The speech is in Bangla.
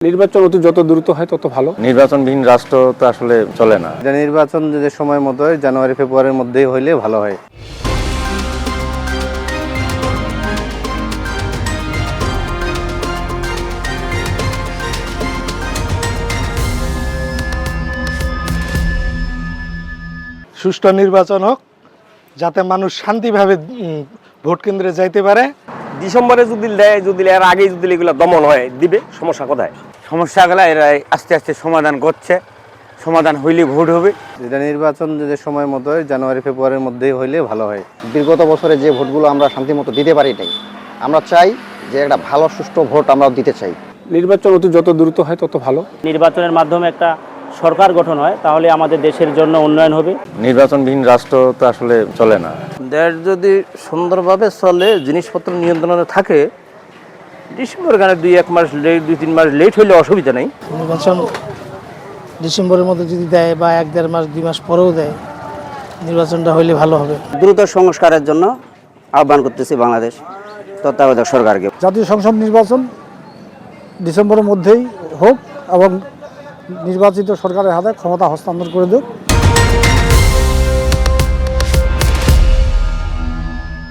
নির্বাচন যত দ্রুত হয় তত ভালো। নির্বাচনবিহীন রাষ্ট্র তো আসলে চলে না। নির্বাচন যে সময় মতো হয়, জানুয়ারি ফেব্রুয়ারির মধ্যেই হইলে ভালো হয়। সুষ্ঠু নির্বাচন হোক, যাতে মানুষ শান্তিভাবে ভোট কেন্দ্রে যাইতে পারে। ডিসেম্বরে যদি দেয়, যদি এর আগে যদি এগুলো দমন হয়, দিবে। সমস্যা কোথায়? সমস্যাগুলো এরা আস্তে আস্তে সমাধান করছে, সমাধান হইলে ভোট হবে। যেটা নির্বাচন যে সময় মতো হয়, জানুয়ারি ফেব্রুয়ারির মধ্যেই হইলে ভালো হয়। বিগত বছরে যে ভোটগুলো আমরা শান্তিমতো দিতে পারি নাই, আমরা চাই যে একটা ভালো সুষ্ঠু ভোট আমরা দিতে চাই। নির্বাচন যত দ্রুত হয় তত ভালো। নির্বাচনের মাধ্যমে একটা সরকার গঠন হয়, তাহলে আমাদের দেশের জন্য উন্নয়ন হবে। নির্বাচনবিহীন রাষ্ট্র তো আসলে চলে না। দেশ যদি সুন্দরভাবে চলে, জিনিসপত্র নিয়ন্ত্রণে থাকে, ডিসেম্বর গানে 2-1 মাস লেট, 2-3 মাস লেট হইলে অসুবিধা নেই। নির্বাচন ডিসেম্বরের মধ্যে যদি দেয় বা 1-1.5 মাস 2 মাস পরেও দেয়, নির্বাচনটা হইলে ভালো হবে। দ্রুত সংস্কারের জন্য আহ্বান করতেছি বাংলাদেশ তত্ত্বাবধায়ক সরকারকে। জাতীয় সংসদ নির্বাচন ডিসেম্বরের মধ্যেই হোক এবং নির্বাচিত সরকারের হাতে ক্ষমতা হস্তান্তর করে দেব।